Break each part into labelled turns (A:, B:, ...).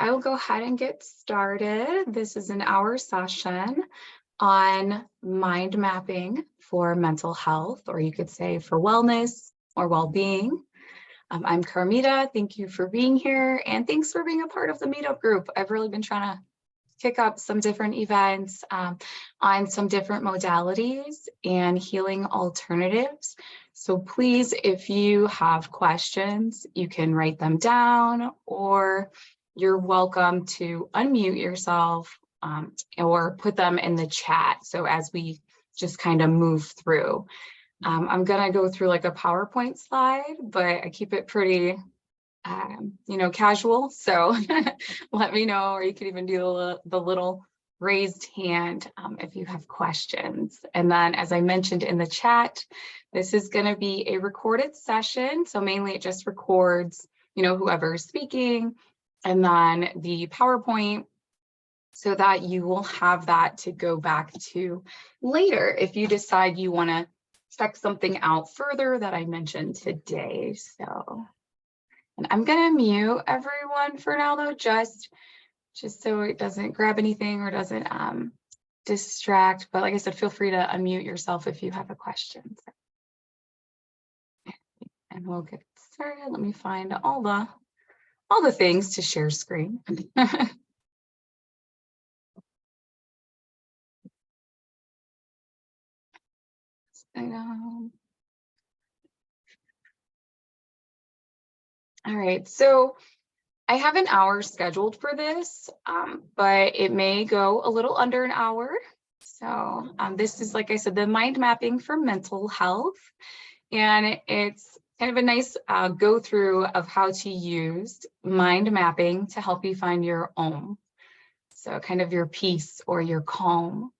A: I will go ahead and get started. This is an hour session on mind mapping for mental health, or you could say for wellness or well-being. I'm Carmita. Thank you for being here, and thanks for being a part of the meetup group. I've really been trying to kick up some different events on some different modalities and healing alternatives. So please, if you have questions, you can write them down, or you're welcome to unmute yourself or put them in the chat. So as we just kind of move through, I'm gonna go through like a PowerPoint slide, but I keep it pretty casual. So let me know, or you could even do the little raised hand if you have questions. And then, as I mentioned in the chat, this is going to be a recorded session. So mainly it just records, whoever's speaking, and then the PowerPoint, so that you will have that to go back to later if you decide you want to check something out further that I mentioned today. And I'm gonna mute everyone for now, though, just so it doesn't grab anything or doesn't distract. But like I said, feel free to unmute yourself if you have a question. And we'll get started. Let me find all the things to share screen. All right, so I have an hour scheduled for this, but it may go a little under an hour. So this is, like I said, the mind mapping for mental health. And it's kind of a nice go through of how to use mind mapping to help you find your Om. So kind of your peace or your calm.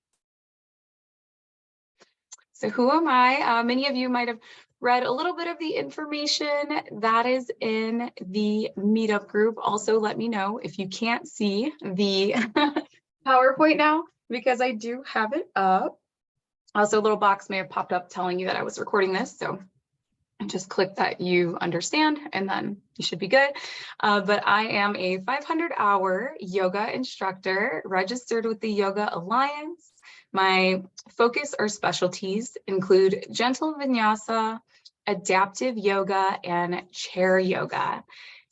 A: So who am I? Many of you might have read a little bit of the information that is in the meetup group. Also, let me know if you can't see the PowerPoint now, because I do have it up. Also, a little box may have popped up telling you that I was recording this. So just click that you understand, and then you should be good. But I am a 500-hour yoga instructor registered with the Yoga Alliance. My focus or specialties include gentle vinyasa, adaptive yoga, and chair yoga.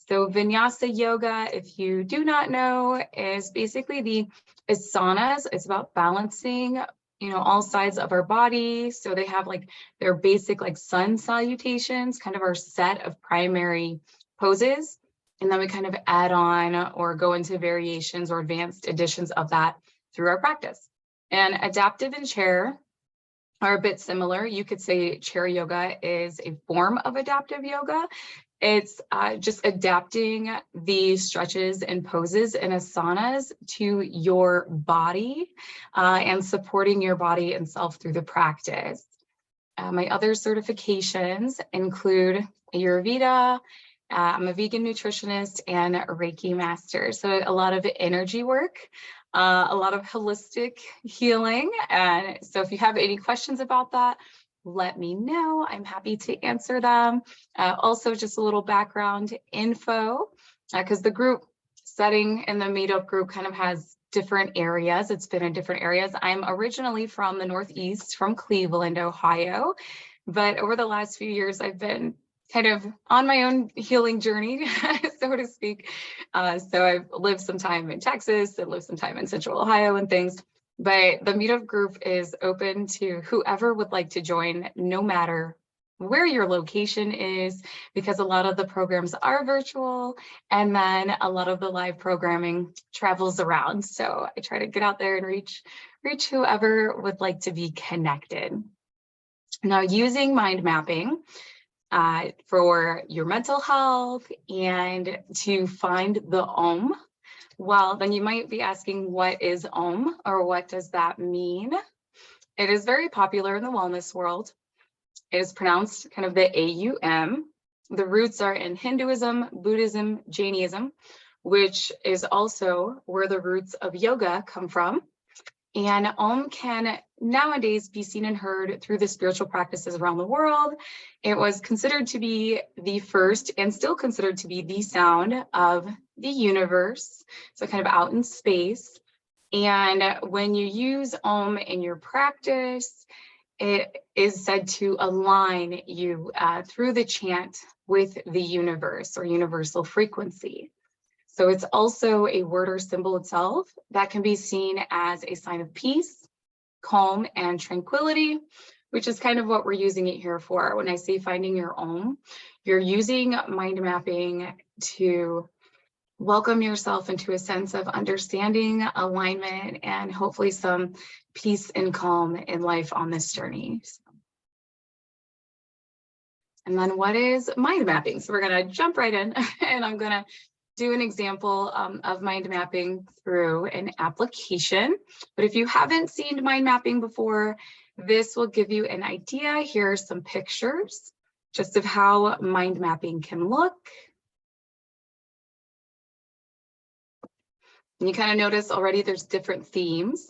A: So vinyasa yoga, if you do not know, is basically the asanas. It's about balancing, all sides of our body. So they have like their basic like sun salutations, kind of our set of primary poses. And then we kind of add on or go into variations or advanced additions of that through our practice. And adaptive and chair are a bit similar. You could say chair yoga is a form of adaptive yoga. It's just adapting the stretches and poses and asanas to your body and supporting your body and self through the practice. My other certifications include Ayurveda. I'm a vegan nutritionist and a Reiki master. So a lot of energy work. A lot of holistic healing. And so if you have any questions about that, let me know. I'm happy to answer them. Also, just a little background info, because the group setting in the meetup group kind of has different areas. It's been in different areas. I'm originally from the Northeast, from Cleveland, Ohio. But over the last few years, I've been kind of on my own healing journey, so to speak. So I've lived some time in Texas and lived some time in Central Ohio and things, but the meetup group is open to whoever would like to join, no matter where your location is, because a lot of the programs are virtual, and then a lot of the live programming travels around. So I try to get out there and reach whoever would like to be connected. Now, using mind mapping, for your mental health and to find the Om. Well, then you might be asking, what is Om, or what does that mean? It is very popular in the wellness world. It is pronounced kind of the AUM. The roots are in Hinduism, Buddhism, Jainism, which is also where the roots of yoga come from. And Om can nowadays be seen and heard through the spiritual practices around the world. It was considered to be the first, and still considered to be the sound of the universe, so kind of out in space. And when you use Om in your practice, it is said to align you through the chant with the universe or universal frequency. So it's also a word or symbol itself that can be seen as a sign of peace, calm, and tranquility, which is kind of what we're using it here for. When I say finding your Om, you're using mind mapping to welcome yourself into a sense of understanding, alignment, and hopefully some peace and calm in life on this journey. And then what is mind mapping? So we're going to jump right in and I'm going to do an example of mind mapping through an application. But if you haven't seen mind mapping before, this will give you an idea. Here are some pictures just of how mind mapping can look. And you kind of notice already there's different themes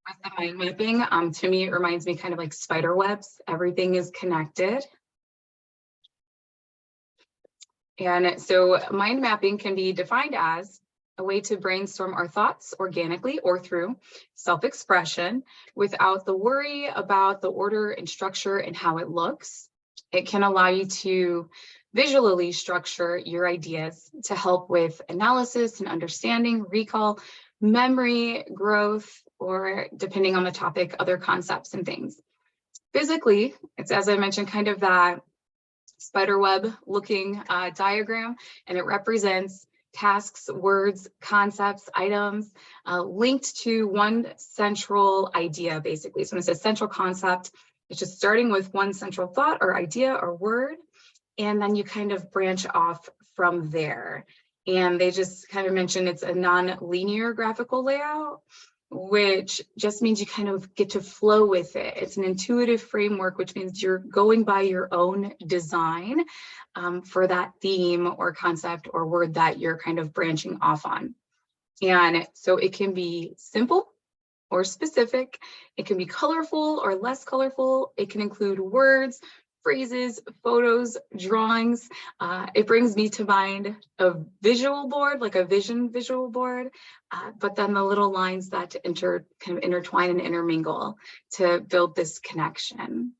A: with the mind mapping. To me, it reminds me kind of like spider webs. Everything is connected. And so mind mapping can be defined as a way to brainstorm our thoughts organically or through self-expression without the worry about the order and structure and how it looks. It can allow you to visually structure your ideas to help with analysis and understanding, recall, memory, growth, or depending on the topic, other concepts and things. Physically, it's, as I mentioned, kind of that spiderweb looking diagram, and it represents tasks, words, concepts, items linked to one central idea, basically. So when it says central concept, it's just starting with one central thought or idea or word, and then you kind of branch off from there. And they just kind of mentioned it's a non-linear graphical layout, which just means you kind of get to flow with it. It's an intuitive framework, which means you're going by your own design for that theme or concept or word that you're kind of branching off on. And so it can be simple or specific. It can be colorful or less colorful. It can include words, phrases, photos, drawings. It brings me to mind a visual board, like a vision visual board, but then the little lines that kind of intertwine and intermingle to build this connection.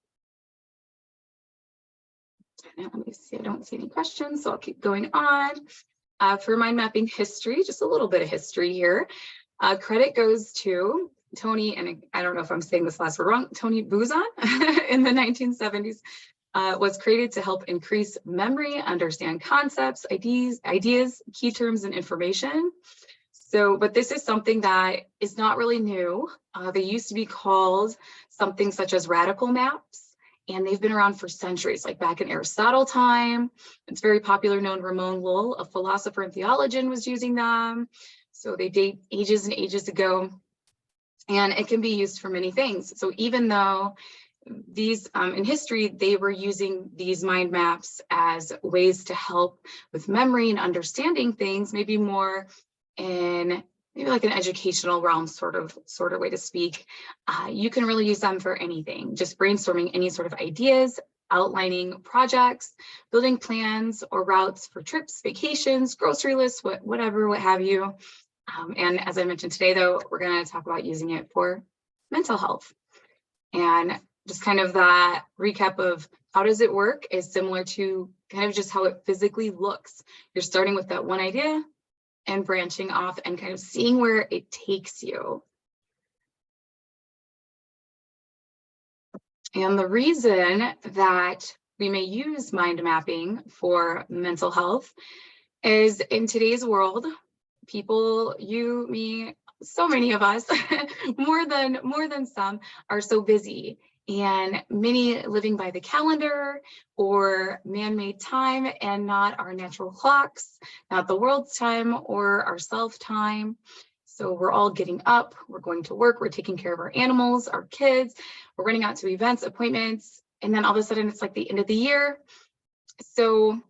A: And let me see, I don't see any questions, so I'll keep going on. For mind mapping history, just a little bit of history here. Credit goes to Tony, and I don't know if I'm saying this last word wrong, Tony Buzan in the 1970s. Was created to help increase memory, understand concepts, ideas, key terms, and information. So, but this is something that is not really new. They used to be called something such as radical maps, and they've been around for centuries, like back in Aristotle time. It's very popular known. Ramon Lull, a philosopher and theologian, was using them. So they date ages and ages ago, and it can be used for many things. So even though these in history, they were using these mind maps as ways to help with memory and understanding things, maybe more in maybe like an educational realm, sort of way to speak. You can really use them for anything, just brainstorming any sort of ideas, outlining projects, building plans or routes for trips, vacations, grocery lists, whatever, what have you. And as I mentioned today, though, we're going to talk about using it for mental health. And just kind of that recap of how does it work is similar to kind of just how it physically looks. You're starting with that one idea and branching off and kind of seeing where it takes you. And the reason that we may use mind mapping for mental health is in today's world, people, you, me, so many of us, more than some, are so busy. And many living by the calendar or man-made time and not our natural clocks, not the world's time or our self-time. So we're all getting up, we're going to work, we're taking care of our animals, our kids, we're running out to events, appointments, and then all of a sudden it's like the end of the year. So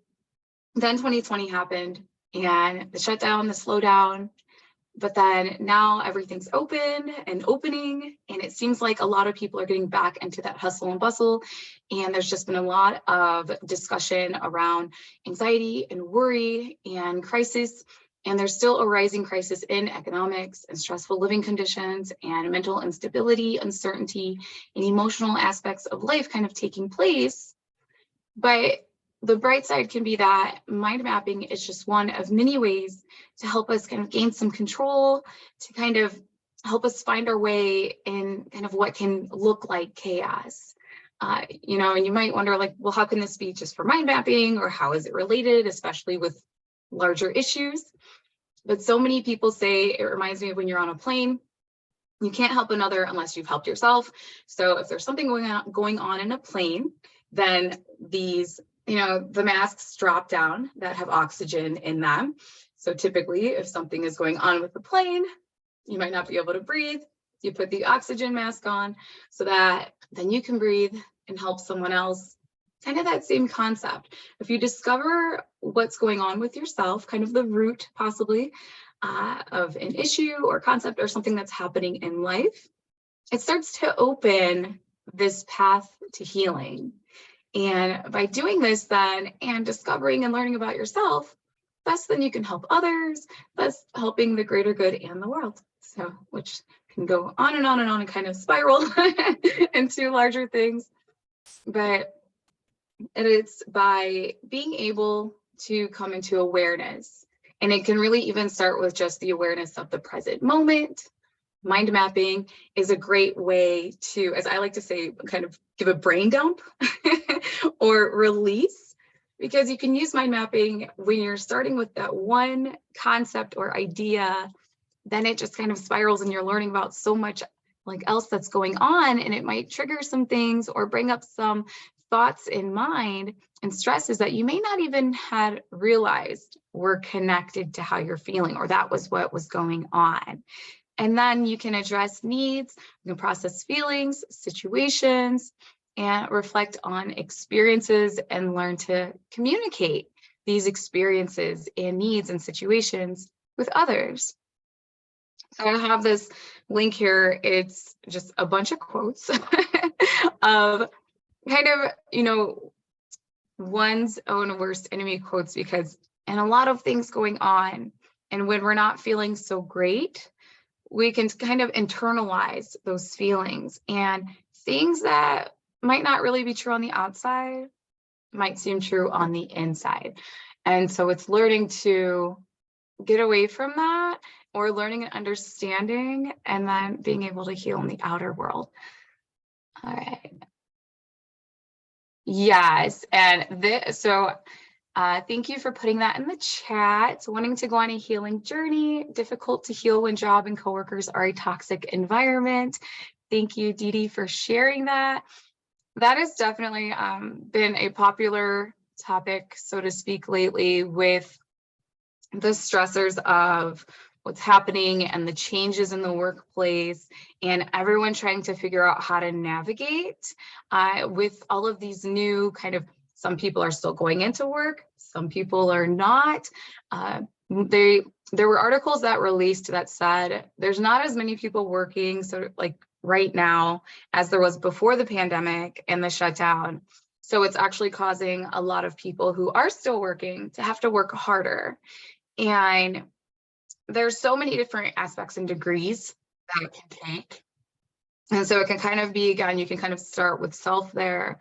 A: then 2020 happened and the shutdown, the slowdown. But then now everything's open and opening, and it seems like a lot of people are getting back into that hustle and bustle. And there's just been a lot of discussion around anxiety and worry and crisis. And there's still a rising crisis in economics and stressful living conditions and mental instability, uncertainty, and emotional aspects of life kind of taking place. But the bright side can be that mind mapping is just one of many ways to help us kind of gain some control, to kind of help us find our way in kind of what can look like chaos. You know, and you might wonder, like, well, how can this be just for mind mapping, or how is it related, especially with larger issues? But so many people say it reminds me of when you're on a plane. You can't help another unless you've helped yourself. So if there's something going on in a plane, then these, you know, the masks drop down that have oxygen in them. So typically, if something is going on with the plane, you might not be able to breathe. You put the oxygen mask on so that then you can breathe and help someone else. Kind of that same concept. If you discover what's going on with yourself, kind of the root possibly of an issue or concept or something that's happening in life, it starts to open this path to healing. And by doing this then, and discovering and learning about yourself, best then you can help others, thus helping the greater good and the world. So, which can go on and on and on and kind of spiral into larger things. But it's by being able to come into awareness. And it can really even start with just the awareness of the present moment. Mind mapping is a great way to, as I like to say, kind of give a brain dump or release, because you can use mind mapping when you're starting with that one concept or idea, then it just kind of spirals and you're learning about so much like else that's going on, and it might trigger some things or bring up some thoughts in mind and stresses that you may not even had realized were connected to how you're feeling, or that was what was going on. And then you can address needs, you can process feelings, situations, and reflect on experiences and learn to communicate these experiences and needs and situations with others. So I have this link here. It's just a bunch of quotes of kind of, you know, one's own worst enemy quotes, because and a lot of things going on, and when we're not feeling so great, we can kind of internalize those feelings, and things that might not really be true on the outside might seem true on the inside. And so it's learning to get away from that, or learning and understanding, and then being able to heal in the outer world. All right. Yes, and thank you for putting that in the chat. Wanting to go on a healing journey, difficult to heal when job and coworkers are a toxic environment. Thank you, Dee Dee, for sharing that. That has definitely been a popular topic, so to speak, lately, with the stressors of what's happening and the changes in the workplace, and everyone trying to figure out how to navigate with all of these new kind of, some people are still going into work, some people are not. There were articles that released that said there's not as many people working, so like right now, as there was before the pandemic and the shutdown. So it's actually causing a lot of people who are still working to have to work harder. And there's so many different aspects and degrees that it can take. And so it can kind of be, again, you can kind of start with self there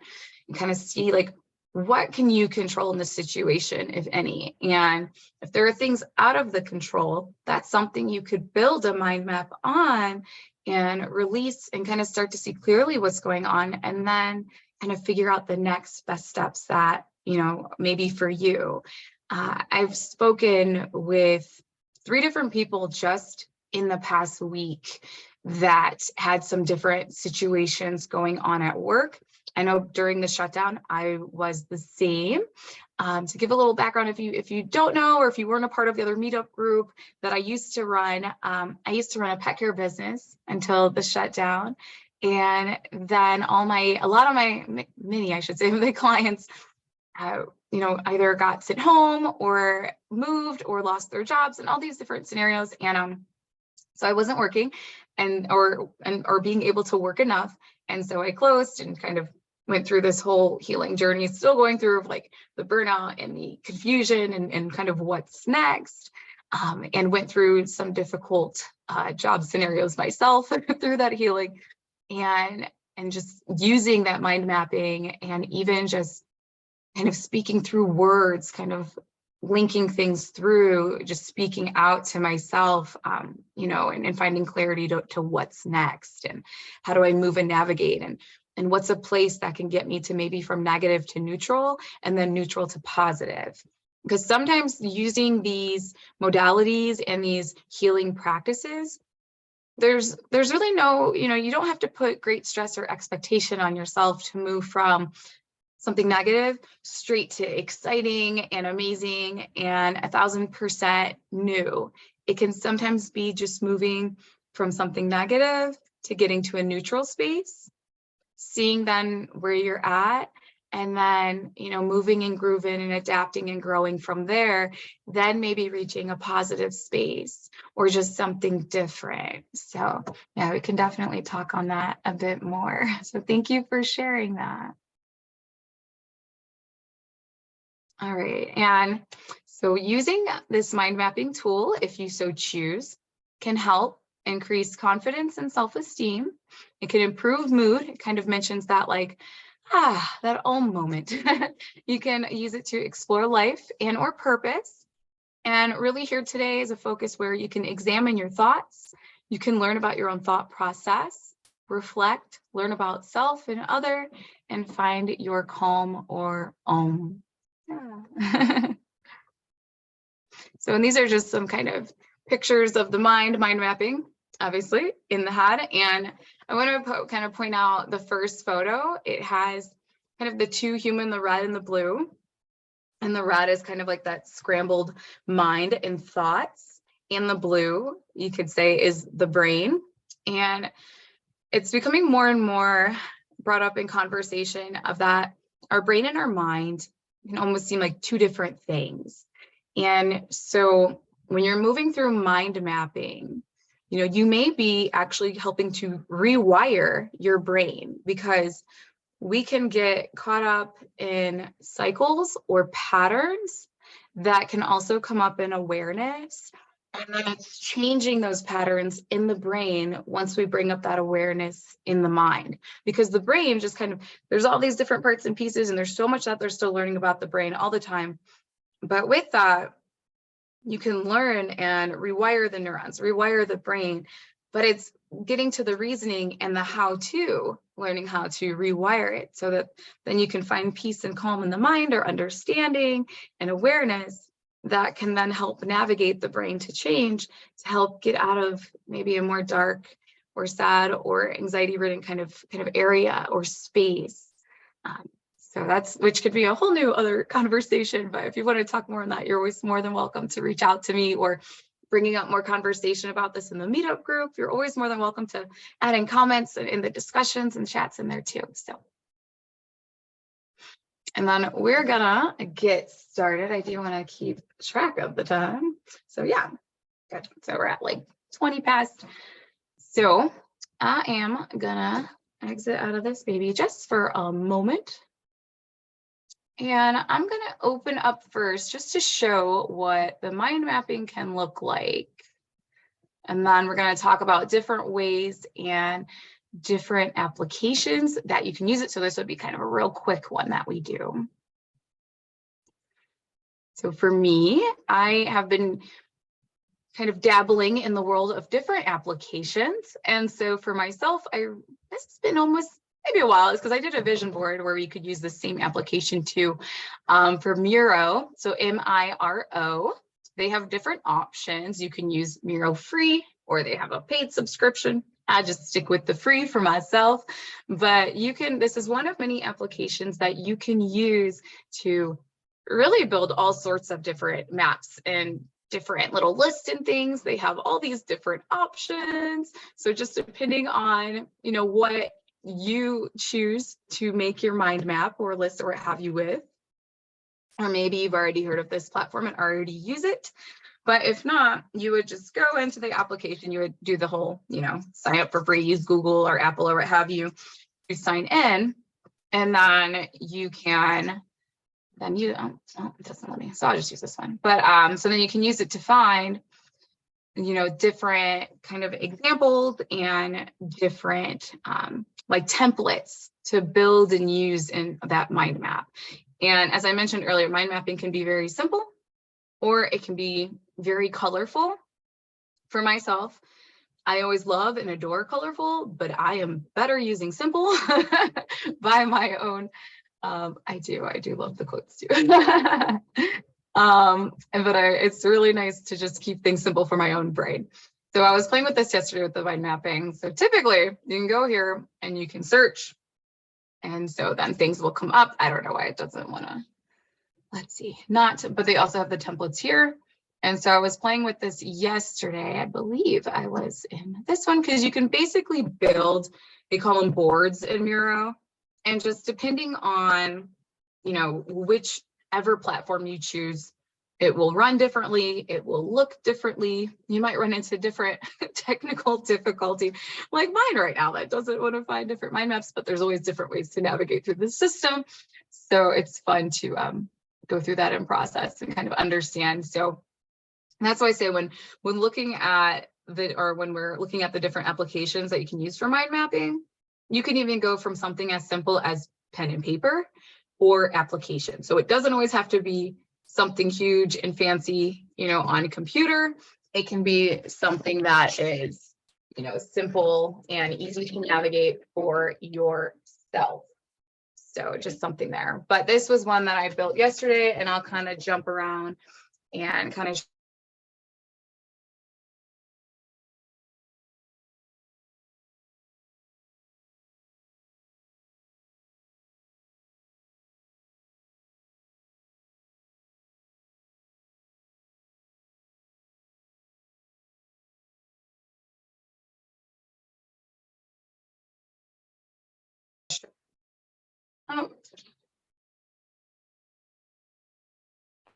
A: and kind of see like, what can you control in the situation, if any? And if there are things out of the control, that's something you could build a mind map on and release and kind of start to see clearly what's going on, and then kind of figure out the next best steps that, you know, maybe for you. I've spoken with 3 different people just in the past week that had some different situations going on at work. I know during the shutdown, I was the same. To give a little background, if you don't know, or if you weren't a part of the other meetup group that I used to run, I used to run a pet care business until the shutdown. And then a lot of my clients, you know, either got sent home or moved or lost their jobs and all these different scenarios. And so I wasn't working or being able to work enough. And so I closed and kind of went through this whole healing journey, still going through like the burnout and the confusion and kind of what's next. and went through some difficult job scenarios myself through that healing, and just using that mind mapping, and even just kind of speaking through words, kind of linking things through, just speaking out to myself, you know, and finding clarity to what's next, and how do I move and navigate, and what's a place that can get me to maybe from negative to neutral, and then neutral to positive. Because sometimes using these modalities and these healing practices, there's really no, you know, you don't have to put great stress or expectation on yourself to move from something negative straight to exciting and amazing and 1000% new. It can sometimes be just moving from something negative to getting to a neutral space, seeing then where you're at, and then, you know, moving and grooving and adapting and growing from there, then maybe reaching a positive space or just something different. So yeah, we can definitely talk on that a bit more. So thank you for sharing that. All right, and so using this mind mapping tool, if you so choose, can help increase confidence and self-esteem. It can improve mood. It kind of mentions that, like, that moment. You can use it to explore life and or purpose. And really here today is a focus where you can examine your thoughts. You can learn about your own thought process, reflect, learn about self and other, and find your calm or om. Yeah. So, and these are just some kind of pictures of the mind mapping, obviously, in the head. And I want to kind of point out the first photo. It has kind of the two human, the red and the blue. And the red is kind of like that scrambled mind and thoughts. And the blue, you could say, is the brain. And it's becoming more and more brought up in conversation of that our brain and our mind can almost seem like two different things. And so when you're moving through mind mapping, you know, you may be actually helping to rewire your brain, because we can get caught up in cycles or patterns that can also come up in awareness. And then it's changing those patterns in the brain once we bring up that awareness in the mind, because the brain just kind of, there's all these different parts and pieces, and there's so much that they're still learning about the brain all the time. But with that, you can learn and rewire the neurons, rewire the brain, but it's getting to the reasoning and the how to, learning how to rewire it so that then you can find peace and calm in the mind, or understanding and awareness that can then help navigate the brain to change, to help get out of maybe a more dark or sad or anxiety ridden kind of area or space. So that's, which could be a whole new other conversation, but if you want to talk more on that, you're always more than welcome to reach out to me, or bringing up more conversation about this in the meetup group. You're always more than welcome to add in comments in the discussions and chats in there too. So, and then we're gonna get started. I do want to keep track of the time. So yeah, good. So we're at like 20 past. So I am gonna exit out of this baby just for a moment. And I'm going to open up first just to show what the mind mapping can look like. And then we're going to talk about different ways and different applications that you can use it. So this would be kind of a real quick one that we do. So for me, I have been kind of dabbling in the world of different applications. And so for myself, this has been almost maybe a while, is because I did a vision board where we could use the same application too, for Miro. So Miro, they have different options. You can use Miro free, or they have a paid subscription. I just stick with the free for myself, but you can, this is one of many applications that you can use to really build all sorts of different maps and different little lists and things. They have all these different options. So just depending on, you know, what you choose to make your mind map or list or what have you with, or maybe you've already heard of this platform and already use it. But if not, you would just go into the application, you would do the whole, you know, sign up for free, use Google or Apple or what have you, to sign in, and then you can then you, it doesn't let me, so I'll just use this one. But so then you can use it to find, different kind of examples and different like templates to build and use in that mind map. And as I mentioned earlier, mind mapping can be very simple or it can be very colorful. For myself, I always love and adore colorful, but I am better using simple by my own. I do love the quotes too. It's really nice to just keep things simple for my own brain. So I was playing with this yesterday with the mind mapping. So typically you can go here and you can search. And so then things will come up. I don't know why it doesn't want to, let's see, but they also have the templates here. And so I was playing with this yesterday. I believe I was in this one because you can basically build, they call them boards in Miro. And just depending on, whichever platform you choose, it will run differently. It will look differently. You might run into different technical difficulty like mine right now that doesn't want to find different mind maps, but there's always different ways to navigate through the system. So it's fun to go through that in process and kind of understand. So that's why I say when looking at when we're looking at the different applications that you can use for mind mapping, you can even go from something as simple as pen and paper or application. So it doesn't always have to be something huge and fancy, on a computer. It can be something that is, simple and easy to navigate for yourself. So just something there. But this was one that I built yesterday, and I'll kind of jump around and kind of oh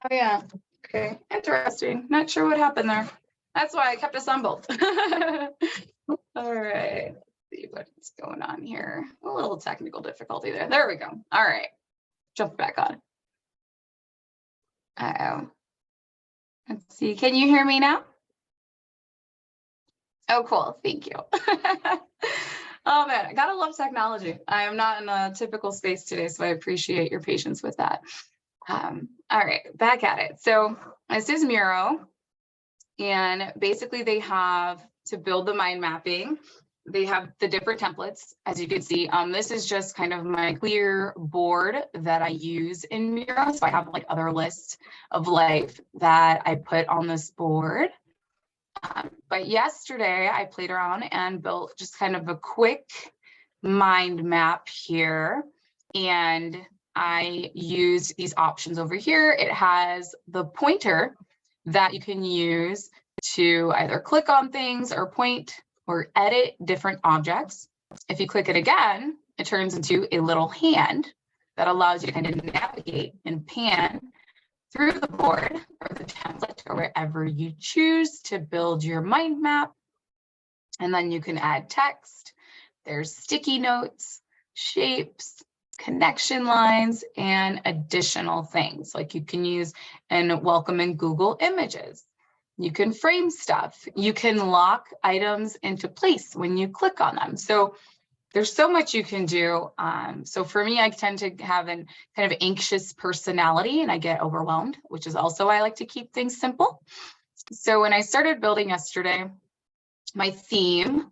A: yeah. Okay, interesting. Not sure what happened there. That's why I kept us on both. All right, let's see what's going on here. A little technical difficulty there. There we go. All right, jump back on. Uh-oh. Let's see, can you hear me now? Oh, cool, thank you. Oh man, I gotta love technology. I am not in a typical space today, so I appreciate your patience with that. All right, back at it. So this is Miro, and basically they have to build the mind mapping. They have the different templates, as you can see. This is just kind of my clear board that I use in Miro. So I have like other lists of life that I put on this board. But yesterday I played around and built just kind of a quick mind map here. And I used these options over here. It has the pointer that you can use to either click on things or point or edit different objects. If you click it again, it turns into a little hand that allows you to kind of navigate and pan through the board or the template or wherever you choose to build your mind map. And then you can add text. There's sticky notes, shapes, connection lines, and additional things like you can use and welcome in Google Images. You can frame stuff. You can lock items into place when you click on them. So there's so much you can do. So for me, I tend to have an kind of anxious personality and I get overwhelmed, which is also why I like to keep things simple. So when I started building yesterday, my theme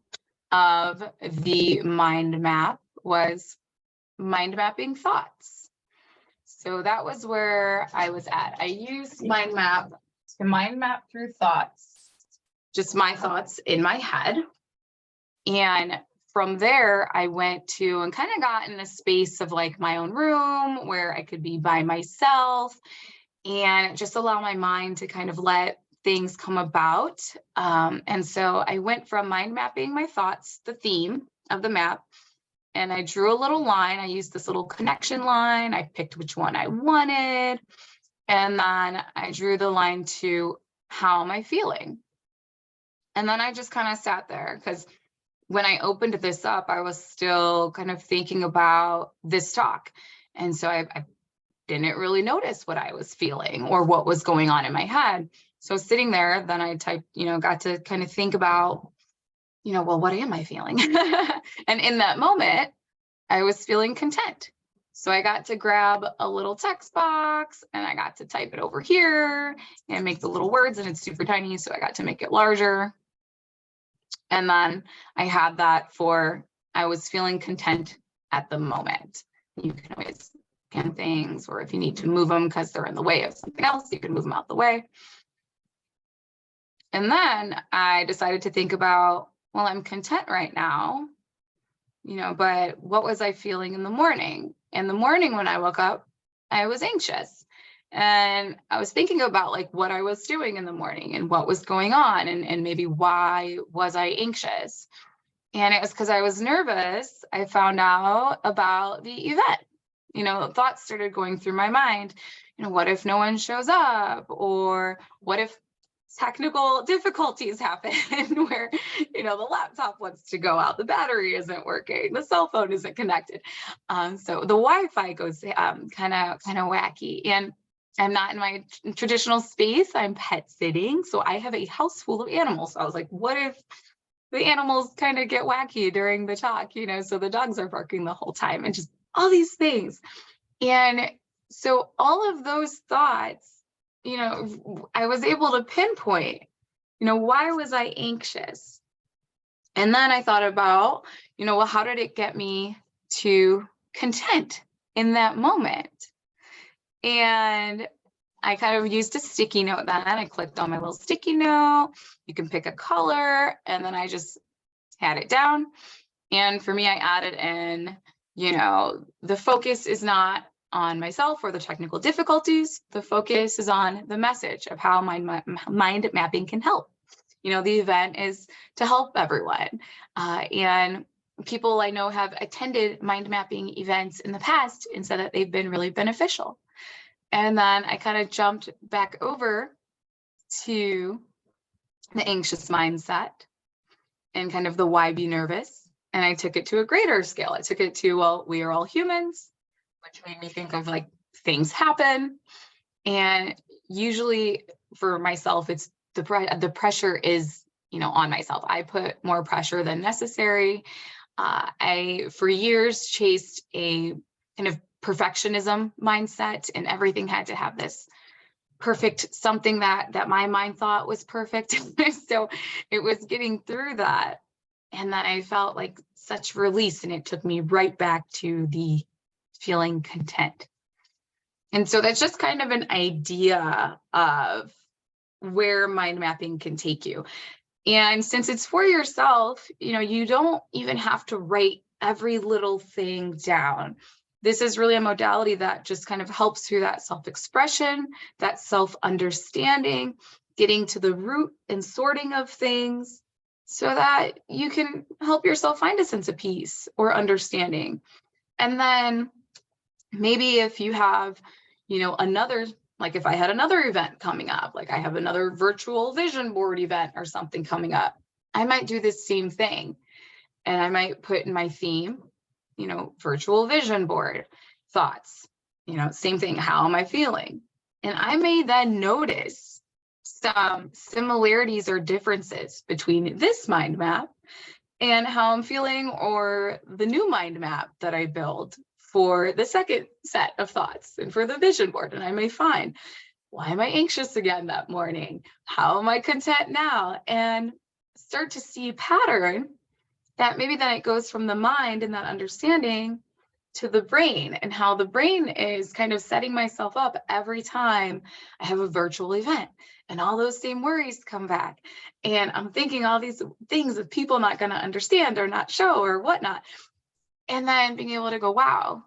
A: of the mind map was mind mapping thoughts. So that was where I was at. I used mind map to mind map through thoughts, just my thoughts in my head. And from there, I went to and kind of got in a space of like my own room where I could be by myself and just allow my mind to kind of let things come about. And so I went from mind mapping my thoughts, the theme of the map, and I drew a little line. I used this little connection line. I picked which one I wanted. And then I drew the line to how am I feeling? And then I just kind of sat there because when I opened this up, I was still kind of thinking about this talk. And so I didn't really notice what I was feeling or what was going on in my head. So sitting there, then I typed, got to kind of think about, well, what am I feeling? And in that moment, I was feeling content. So I got to grab a little text box and I got to type it over here and make the little words, and it's super tiny. So I got to make it larger. And then I had that for, I was feeling content at the moment. You can always scan things, or if you need to move them because they're in the way of something else, you can move them out the way. And then I decided to think about, well, I'm content right now, but what was I feeling in the morning? In the morning when I woke up, I was anxious. And I was thinking about like what I was doing in the morning and what was going on, and maybe why was I anxious? And it was because I was nervous. I found out about the event. Thoughts started going through my mind. What if no one shows up? Or what if technical difficulties happen where, the laptop wants to go out, the battery isn't working, the cell phone isn't connected. So the Wi-Fi goes kind of wacky. And I'm not in my traditional space. I'm pet sitting. So I have a house full of animals. So I was like, what if the animals kind of get wacky during the talk, so the dogs are barking the whole time and just all these things. And so all of those thoughts, I was able to pinpoint, why was I anxious? And then I thought about, well, how did it get me to content in that moment? And I kind of used a sticky note then. I clicked on my little sticky note. You can pick a color, and then I just had it down. And for me, I added in, the focus is not on myself or the technical difficulties. The focus is on the message of how mind mapping can help. The event is to help everyone. And people I know have attended mind mapping events in the past and said that they've been really beneficial. And then I kind of jumped back over to the anxious mindset and kind of the why be nervous. And I took it to a greater scale. I took it to, well, we are all humans, which made me think of like things happen. And usually for myself, it's the pressure is, on myself. I put more pressure than necessary. I, for years, chased a kind of perfectionism mindset, and everything had to have this perfect something that my mind thought was perfect. So it was getting through that. And then I felt like such release, and it took me right back to the feeling content. And so that's just kind of an idea of where mind mapping can take you. And since it's for yourself, you don't even have to write every little thing down. This is really a modality that just kind of helps through that self-expression, that self-understanding, getting to the root and sorting of things so that you can help yourself find a sense of peace or understanding. And then maybe if you have, another, like if I had another event coming up, like I have another virtual vision board event or something coming up, I might do this same thing. And I might put in my theme, virtual vision board thoughts, same thing. How am I feeling? And I may then notice some similarities or differences between this mind map and how I'm feeling, or the new mind map that I build for the second set of thoughts and for the vision board. And I may find, why am I anxious again that morning? How am I content now? And start to see a pattern that maybe then it goes from the mind and that understanding to the brain, and how the brain is kind of setting myself up every time I have a virtual event, and all those same worries come back. And I'm thinking all these things of people not going to understand or not show or whatnot. And then being able to go, wow,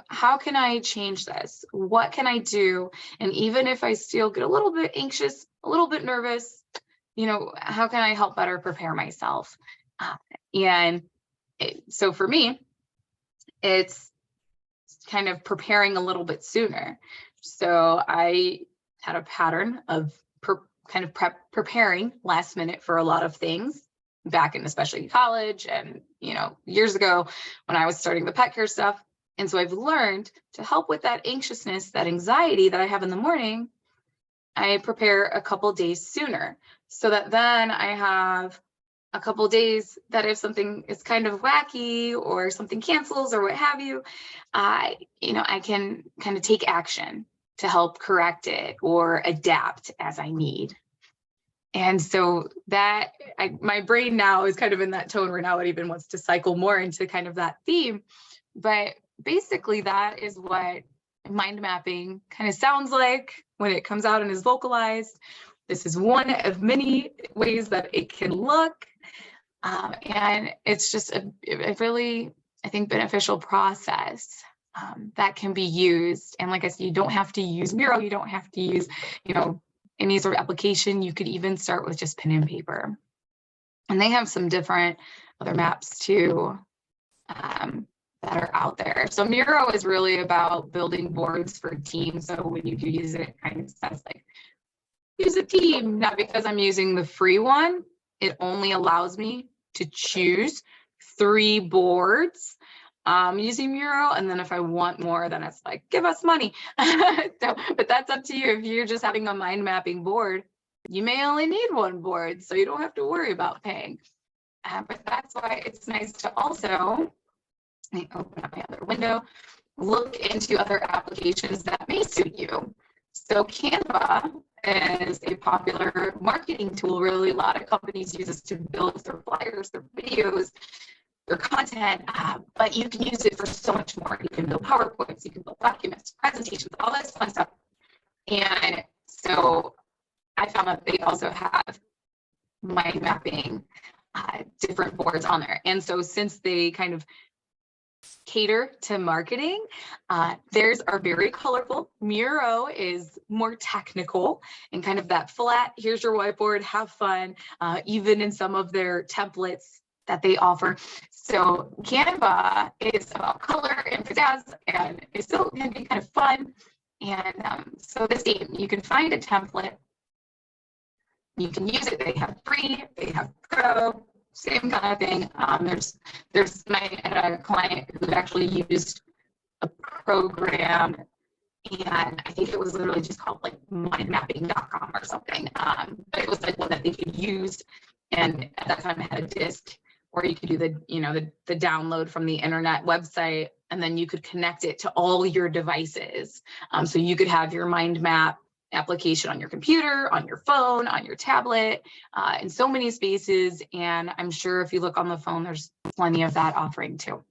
A: how can I change this? What can I do? And even if I still get a little bit anxious, a little bit nervous, how can I help better prepare myself? So for me, it's kind of preparing a little bit sooner. So I had a pattern of preparing last minute for a lot of things back in, especially college and, years ago when I was starting the pet care stuff. And so I've learned to help with that anxiousness, that anxiety that I have in the morning, I prepare a couple days sooner so that then I have a couple days that if something is kind of wacky or something cancels or what have you, I can kind of take action to help correct it or adapt as I need. And so that my brain now is kind of in that tone where now it even wants to cycle more into kind of that theme. But basically that is what mind mapping kind of sounds like when it comes out and is vocalized. This is one of many ways that it can look. And it's just a really, I think, beneficial process that can be used. And like I said, you don't have to use Miro. You don't have to use, any sort of application. You could even start with just pen and paper. And they have some different other maps too that are out there. So Miro is really about building boards for teams. So when you do use it, it kind of says like, use a team, not because I'm using the free one. It only allows me to choose 3 boards using Miro. And then if I want more, then it's like, give us money. But that's up to you. If you're just having a mind mapping board, you may only need 1 board, so you don't have to worry about paying. But that's why it's nice to also, let me open up my other window, look into other applications that may suit you. So Canva is a popular marketing tool. Really, a lot of companies use this to build their flyers, their videos, their content, but you can use it for so much more. You can build PowerPoints, you can build documents, presentations, all this fun stuff. And so I found that they also have mind mapping different boards on there. And so since they kind of cater to marketing, theirs are very colorful. Miro is more technical and kind of that flat, here's your whiteboard, have fun, even in some of their templates that they offer. So Canva is about color and pizzazz, and it still can be kind of fun. And so the same, you can find a template, you can use it. They have free, they have pro, same kind of thing. There's my client who actually used a program, and I think it was literally just called like mindmapping.com or something. But it was like one that they could use, and at that time it had a disk, or you could do the download from the internet website, and then you could connect it to all your devices. So you could have your mind map application on your computer, on your phone, on your tablet, in so many spaces. And I'm sure if you look on the phone, there's plenty of that offering too.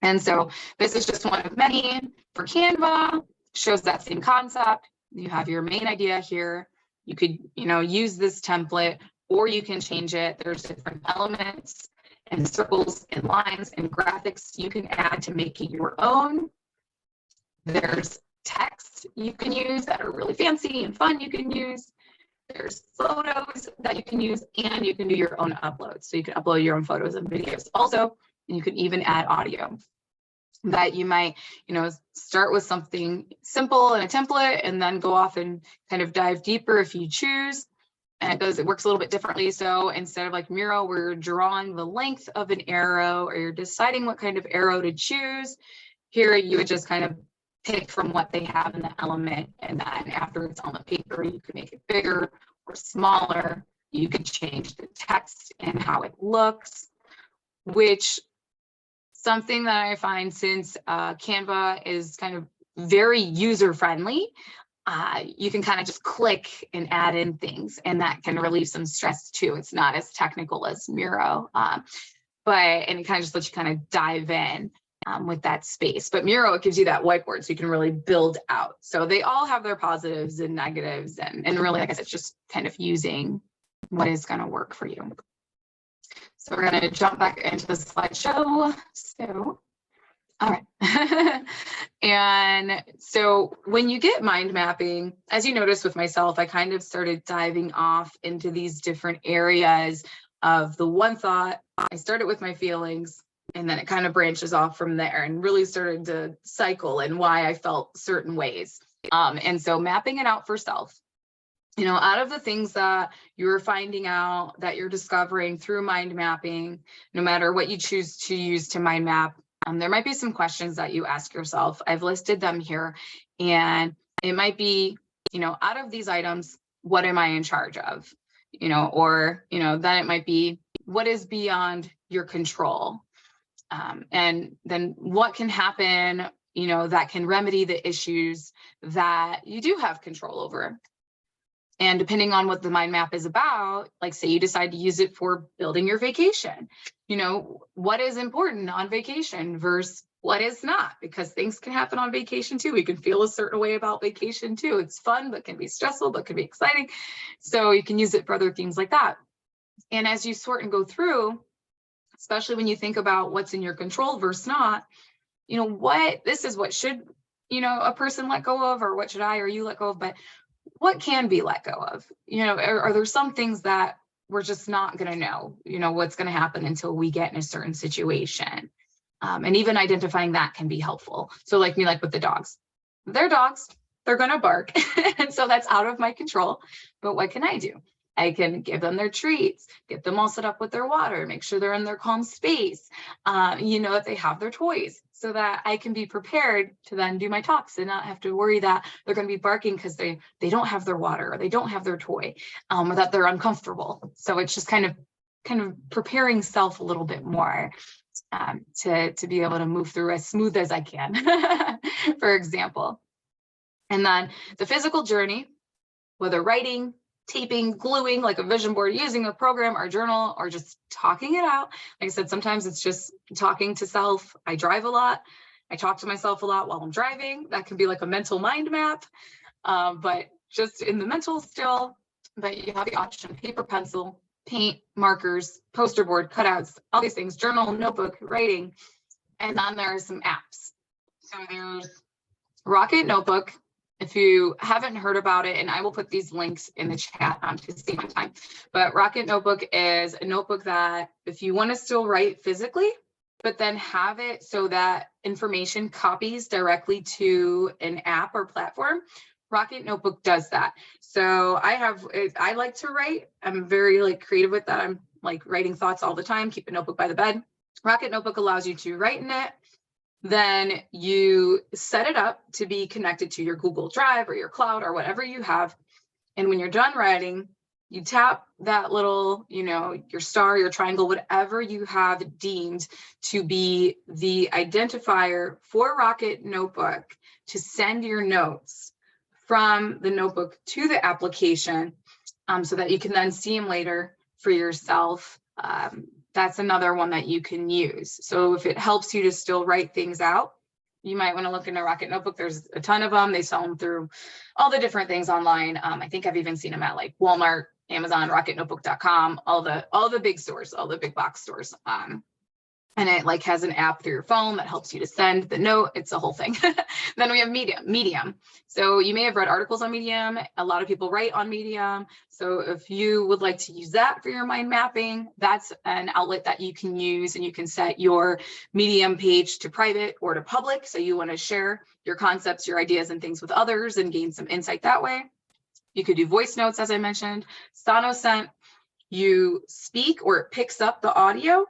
A: And so this is just one of many for Canva, shows that same concept. You have your main idea here. You could, use this template, or you can change it. There's different elements and circles and lines and graphics you can add to make it your own. There's text you can use that are really fancy and fun you can use. There's photos that you can use, and you can do your own uploads. So you can upload your own photos and videos also, and you can even add audio. That you might, start with something simple in a template and then go off and kind of dive deeper if you choose. And it works a little bit differently. So instead of like Miro, where you're drawing the length of an arrow or you're deciding what kind of arrow to choose, here you would just kind of pick from what they have in the element, and then after it's on the paper, you can make it bigger or smaller. You could change the text and how it looks, which something that I find, since Canva is kind of very user-friendly, you can kind of just click and add in things, and that can relieve some stress too. It's not as technical as Miro, and it kind of just lets you kind of dive in with that space. But Miro, it gives you that whiteboard, so you can really build out. So they all have their positives and negatives, and really, like I said, it's just kind of using what is going to work for you. So we're going to jump back into the slideshow. So, all right. And so when you get mind mapping, as you notice with myself, I kind of started diving off into these different areas of the one thought. I started with my feelings, and then it kind of branches off from there and really started to cycle and why I felt certain ways. And so mapping it out for self, out of the things that you're finding out, that you're discovering through mind mapping, no matter what you choose to use to mind map, There might be some questions that you ask yourself. I've listed them here, and it might be, out of these items, what am I in charge of? Or, then it might be, what is beyond your control? And then what can happen, that can remedy the issues that you do have control over. And depending on what the mind map is about, like say you decide to use it for building your vacation, what is important on vacation versus what is not, because things can happen on vacation too. We can feel a certain way about vacation too. It's fun, but can be stressful, but can be exciting. So you can use it for other themes like that. And as you sort and go through, especially when you think about what's in your control versus not, this is what should, a person let go of, or what should I or you let go of, but what can be let go of? Are there some things that we're just not going to know, what's going to happen until we get in a certain situation? And even identifying that can be helpful. So like with the dogs, they're dogs, they're going to bark. And so that's out of my control. But what can I do? I can give them their treats, get them all set up with their water, make sure they're in their calm space, that they have their toys, so that I can be prepared to then do my talks and not have to worry that they're going to be barking because they don't have their water or they don't have their toy, or that they're uncomfortable. So it's just kind of preparing self a little bit more to be able to move through as smooth as I can, for example. And then the physical journey, whether writing, taping, gluing, like a vision board, using a program or journal, or just talking it out. Like I said, sometimes it's just talking to self. I drive a lot. I talk to myself a lot while I'm driving. That can be like a mental mind map, but just in the mental still. But you have the option of paper, pencil, paint, markers, poster board, cutouts, all these things, journal, notebook, writing. And then there are some apps. So there's Rocket Notebook. If you haven't heard about it, and I will put these links in the chat to save my time, but Rocket Notebook is a notebook that if you want to still write physically, but then have it so that information copies directly to an app or platform, Rocket Notebook does that. So I like to write. I'm very creative with that. I'm writing thoughts all the time, keep a notebook by the bed. Rocket Notebook allows you to write in it. Then you set it up to be connected to your Google Drive or your cloud or whatever you have. And when you're done writing, you tap that little, your star, your triangle, whatever you have deemed to be the identifier for Rocket Notebook to send your notes from the notebook to the application, so that you can then see them later for yourself. That's another one that you can use. So if it helps you to still write things out, you might want to look into Rocket Notebook. There's a ton of them. They sell them through all the different things online. I think I've even seen them at Walmart, Amazon, rocketnotebook.com, all the big stores, all the big box stores. And it has an app through your phone that helps you to send the note. It's a whole thing. Then we have Medium. So you may have read articles on Medium. A lot of people write on Medium. So if you would like to use that for your mind mapping, that's an outlet that you can use, and you can set your Medium page to private or to public. So you want to share your concepts, your ideas and things with others and gain some insight that way. You could do voice notes, as I mentioned. Sonosent, you speak or it picks up the audio.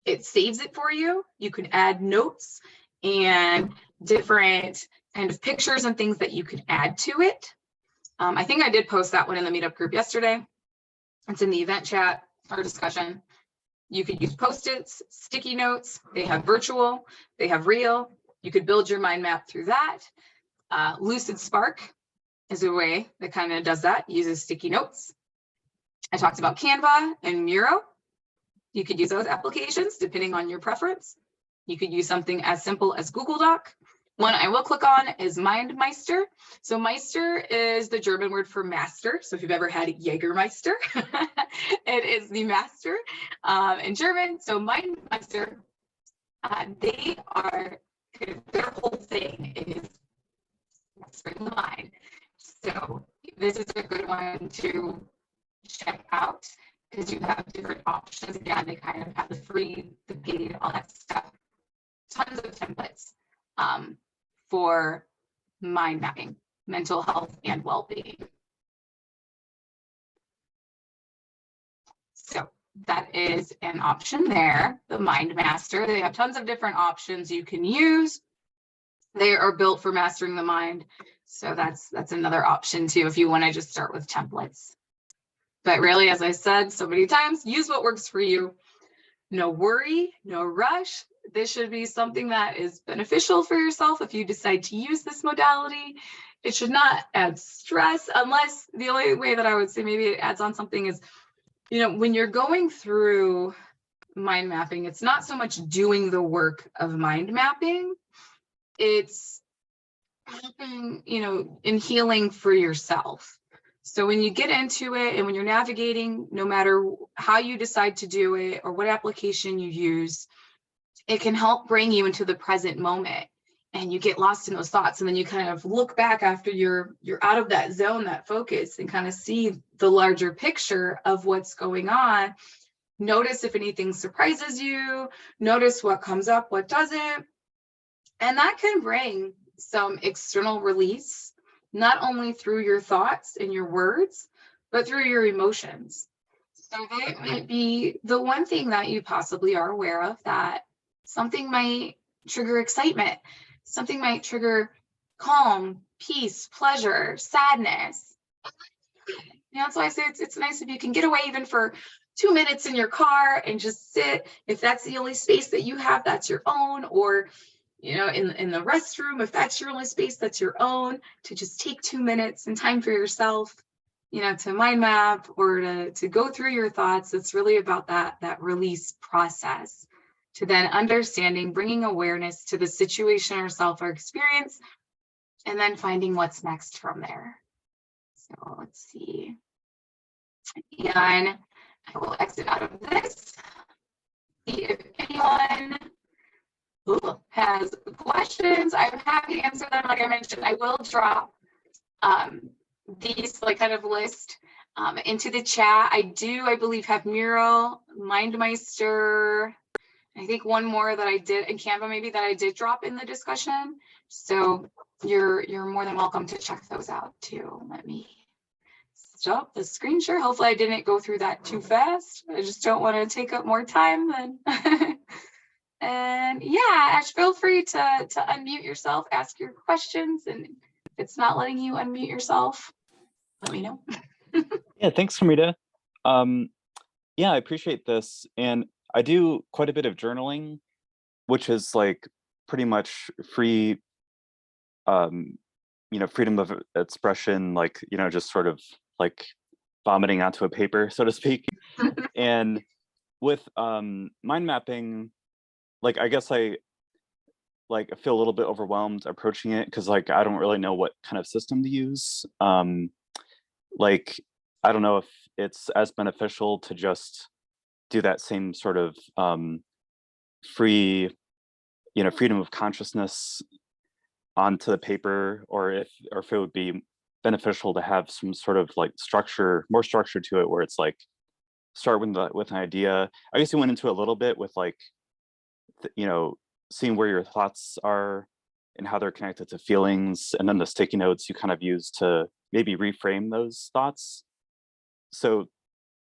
A: It saves it for you. You can add notes and different kind of pictures and things that you can add to it. I think I did post that one in the meetup group yesterday. It's in the event chat or discussion. You could use Post-its, sticky notes. They have virtual, they have real. You could build your mind map through that. Lucid Spark is a way that kind of does that, uses sticky notes. I talked about Canva and Miro. You could use those applications depending on your preference. You could use something as simple as Google Doc. One I will click on is MindMeister. So Meister is the German word for master. So if you've ever had Jägermeister, it is the master in German. So MindMeister, they are, their whole thing is mastering the mind. So this is a good one to check out, because you have different options. Again, they kind of have the free, the paid, all that stuff. Tons of templates for mind mapping, mental health, and well-being. So that is an option there, the MindMaster. They have tons of different options you can use. They are built for mastering the mind. So that's another option too, if you want to just start with templates. But really, as I said so many times, use what works for you. No worry, no rush. This should be something that is beneficial for yourself if you decide to use this modality. It should not add stress, unless the only way that I would say maybe it adds on something is, you know, when you're going through mind mapping, it's not so much doing the work of mind mapping, it's helping, you know, in healing for yourself. So when you get into it and when you're navigating, no matter how you decide to do it or what application you use, it can help bring you into the present moment, and you get lost in those thoughts. And then you kind of look back after you're out of that zone, that focus, and kind of see the larger picture of what's going on. Notice if anything surprises you, notice what comes up, what doesn't. And that can bring some external release, not only through your thoughts and your words, but through your emotions. So that might be the one thing that you possibly are aware of, that something might trigger excitement, something might trigger calm, peace, pleasure, sadness. You know, so I say it's nice if you can get away even for 2 minutes in your car and just sit. If that's the only space that you have, that's your own. Or, you know, in the restroom, if that's your only space, that's your own, to just take 2 minutes and time for yourself, you know, to mind map or to go through your thoughts. It's really about that release process, to then understanding, bringing awareness to the situation yourself or experience, and then finding what's next from there. So let's see. And I will exit out of this. See if anyone has questions. I'm happy to answer them. Like I mentioned, I will drop these like kind of list into the chat. I believe have Miro, MindMeister, I think one more that I did in Canva, maybe, that I did drop in the discussion. So you're more than welcome to check those out too. Let me stop the screen share. Hopefully I didn't go through that too fast. I just don't want to take up more time than and yeah, Ash, feel free to unmute yourself, ask your questions, and if it's not letting you unmute yourself, let me know.
B: Yeah, thanks, Amrita. Yeah, I appreciate this. And I do quite a bit of journaling, which is like pretty much free, you know, freedom of expression, like, you know, just sort of like vomiting onto a paper, so to speak. And with mind mapping, like, I guess I feel a little bit overwhelmed approaching it because like I don't really know what kind of system to use. Like, I don't know if it's as beneficial to just do that same sort of free, you know, freedom of consciousness onto the paper, or if it would be beneficial to have some sort of like more structure to it, where it's like start with an idea. I guess you went into a little bit with like, you know, seeing where your thoughts are and how they're connected to feelings, and then the sticky notes you kind of use to maybe reframe those thoughts. So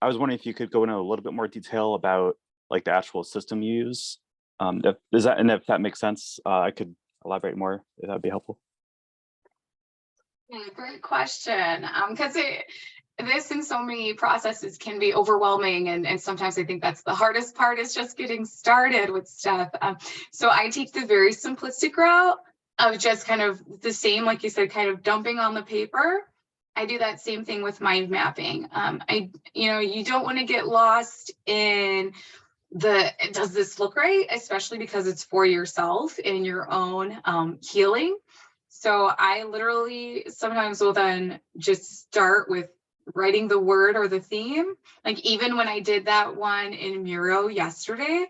B: I was wondering if you could go into a little bit more detail about like the actual system you use. If that makes sense, I could elaborate more if that'd be helpful.
A: Yeah, great question. Because this in so many processes can be overwhelming, and sometimes I think that's the hardest part, is just getting started with stuff. So I take the very simplistic route of just kind of the same, like you said, kind of dumping on the paper. I do that same thing with mind mapping. You don't want to get lost in does this look right, especially because it's for yourself and your own healing. So I literally sometimes will then just start with writing the word or the theme. Like even when I did that one in Miro yesterday,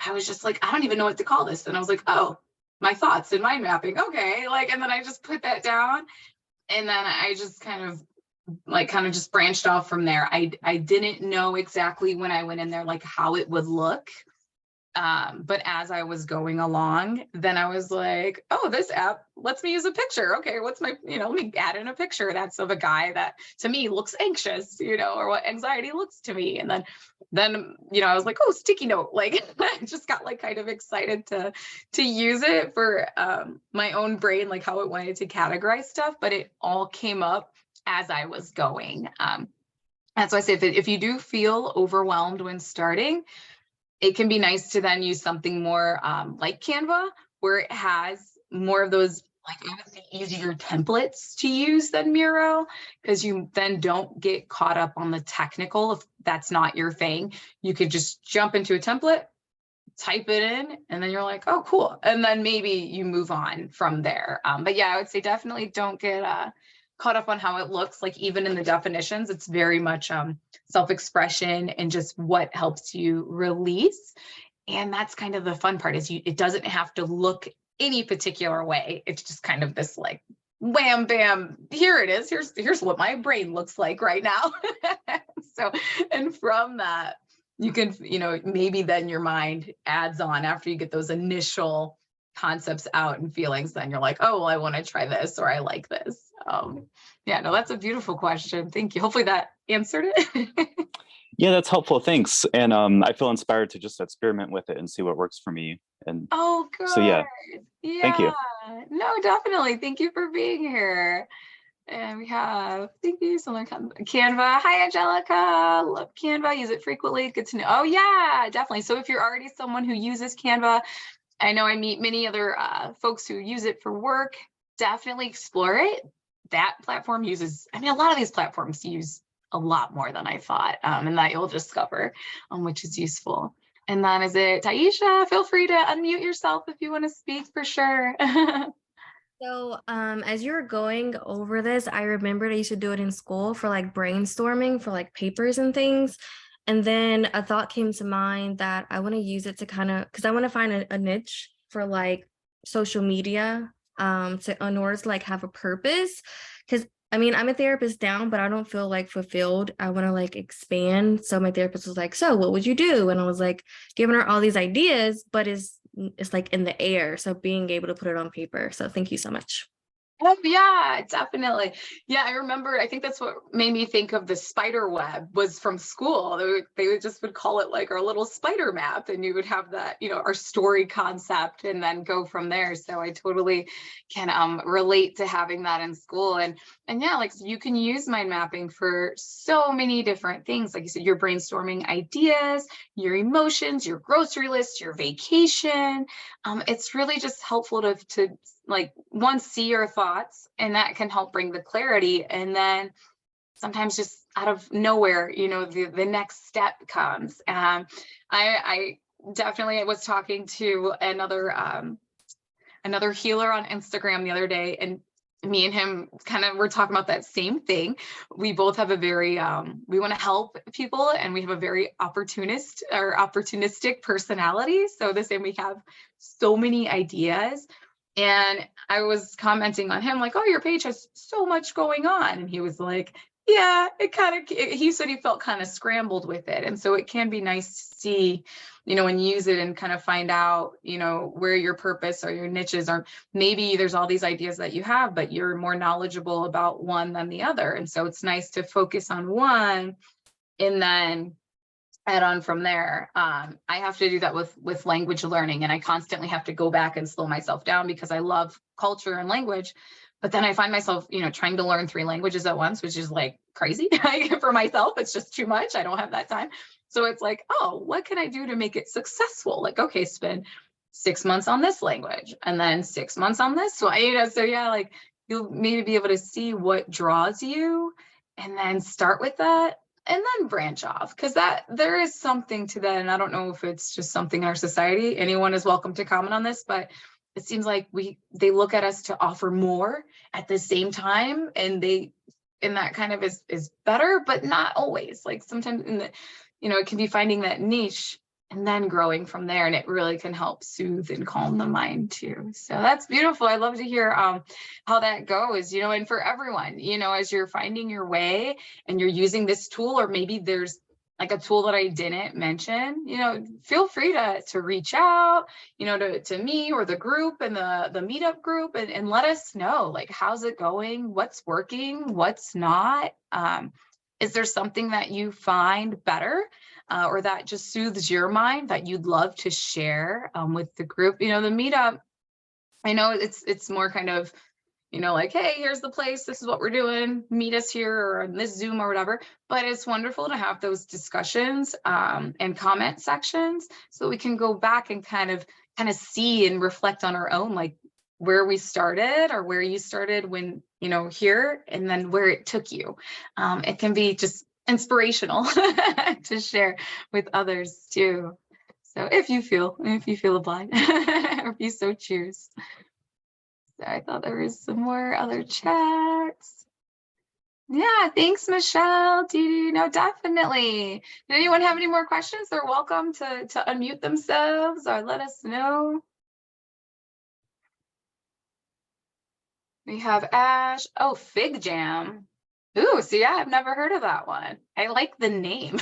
A: I was just like, I don't even know what to call this. And I was like, oh, my thoughts and mind mapping. Okay. And then I just put that down, and then I just kind of just branched off from there. I didn't know exactly when I went in there, like how it would look. But as I was going along, then I was like, oh, this app lets me use a picture. Okay, what's my, let me add in a picture that's of a guy that to me looks anxious, or what anxiety looks to me. And then, I was like, oh, sticky note. Like I just got like kind of excited to use it for my own brain, like how it wanted to categorize stuff, but it all came up as I was going. That's why I say if you do feel overwhelmed when starting, it can be nice to then use something more like Canva, where it has more of those, like I would say, easier templates to use than Miro, because you then don't get caught up on the technical. If that's not your thing, you could just jump into a template, type it in, and then you're like, oh, cool. And then maybe you move on from there. But yeah, I would say definitely don't get caught up on how it looks. Like even in the definitions, it's very much self-expression and just what helps you release. And that's kind of the fun part, is it doesn't have to look any particular way. It's just kind of this like wham bam, here it is. Here's what my brain looks like right now. So, and from that, you can, maybe then your mind adds on after you get those initial concepts out and feelings, then you're like, oh, well, I want to try this, or I like this. Yeah, no, that's a beautiful question. Thank you. Hopefully that answered it.
B: Yeah, that's helpful. Thanks. And I feel inspired to just experiment with it and see what works for me. And
A: Oh, good.
B: so, yeah, thank you.
A: Yeah, no, definitely. Thank you for being here. And we have, thank you, someone Canva. Hi, Angelica. Love Canva. Use it frequently. Good to know. Oh, yeah, definitely. So if you're already someone who uses Canva, I know I meet many other folks who use it for work. Definitely explore it. That platform uses, a lot of these platforms use a lot more than I thought, and that you'll discover, which is useful. And then is it Taisha? Feel free to unmute yourself if you want to speak, for sure.
C: So, as you were going over this, I remembered I used to do it in school for like brainstorming for like papers and things. And then a thought came to mind that I want to use it to because I want to find a niche for like social media, in order to like have a purpose. Because I'm a therapist now, but I don't feel like fulfilled. I want to like expand. So my therapist was like, so what would you do? And I was like, giving her all these ideas, but it's like in the air. So being able to put it on paper. So thank you so much.
A: Oh, yeah, definitely. Yeah, I remember, I think that's what made me think of the spider web was from school. They would call it like our little spider map, and you would have that, our story concept and then go from there. So I totally can relate to having that in school. And yeah, like you can use mind mapping for so many different things. Like you said, you're brainstorming ideas, your emotions, your grocery list, your vacation. It's really just helpful to like one, see your thoughts, and that can help bring the clarity. And then sometimes just out of nowhere, the next step comes. I definitely was talking to another healer on Instagram the other day, and me and him kind of were talking about that same thing. We both have a very we want to help people, and we have a very opportunistic personality. So the same, we have so many ideas. And I was commenting on him like, oh, your page has so much going on. And he was like, yeah, he said he felt kind of scrambled with it. And so it can be nice to see, and use it and kind of find out, where your purpose or your niches are. Maybe there's all these ideas that you have, but you're more knowledgeable about one than the other. And so it's nice to focus on one and then add on from there. I have to do that with language learning, and I constantly have to go back and slow myself down because I love culture and language. But then I find myself, trying to learn 3 languages at once, which is like crazy for myself. It's just too much. I don't have that time. So it's like, oh, what can I do to make it successful? Like, okay, spend 6 months on this language and then 6 months on this one. So yeah, like you'll maybe be able to see what draws you and then start with that. And then branch off, because there is something to that. And I don't know if it's just something in our society. Anyone is welcome to comment on this, but it seems like they look at us to offer more at the same time, and that kind of is better, but not always. Like sometimes it can be finding that niche and then growing from there, and it really can help soothe and calm the mind too. So that's beautiful. I love to hear how that goes, and for everyone, as you're finding your way and you're using this tool, or maybe there's like a tool that I didn't mention, feel free to reach out, to me or the group and the meetup group and let us know, like, how's it going? What's working? What's not? Is there something that you find better or that just soothes your mind that you'd love to share with the group? The meetup, I know it's more kind of, like, hey, here's the place, this is what we're doing, meet us here or on this Zoom or whatever. But it's wonderful to have those discussions and comment sections so we can go back and kind of see and reflect on our own, like where we started or where you started when, here, and then where it took you. It can be just inspirational to share with others too. So if you feel obliged, or if you so choose. So I thought there was some more other chats. Yeah, thanks, Michelle. Dee, no, definitely. Did anyone have any more questions? They're welcome to unmute themselves or let us know. We have Ash. Oh, Fig Jam. Ooh, see, I've never heard of that one. I like the name.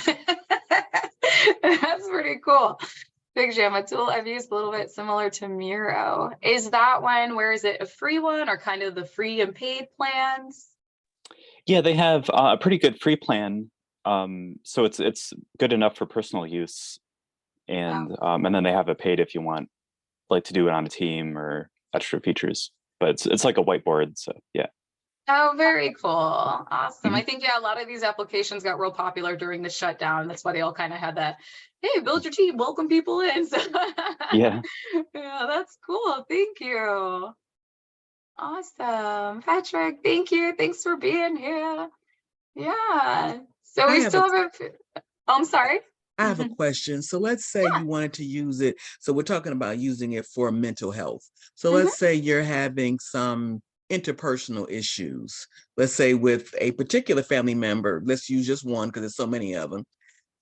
A: That's pretty cool. Fig Jam, a tool I've used a little bit similar to Miro. Is that one, where is it a free one or kind of the free and paid plans?
B: Yeah, they have a pretty good free plan. So it's good enough for personal use. And and then they have a paid if you want, like, to do it on a team or extra features. But it's like a whiteboard, so yeah.
A: Oh, very cool. Awesome. I think, yeah, a lot of these applications got real popular during the shutdown. That's why they all kind of had that, hey, build your team, welcome people in. So
B: Yeah.
A: yeah, that's cool. Thank you. Awesome. Patrick, thank you. Thanks for being here. Yeah. So we still have I'm sorry.
D: I have a question. So let's say
A: Yeah.
D: you wanted to use it. So we're talking about using it for mental health. So let's say you're having some interpersonal issues, let's say with a particular family member. Let's use just one because there's so many of them.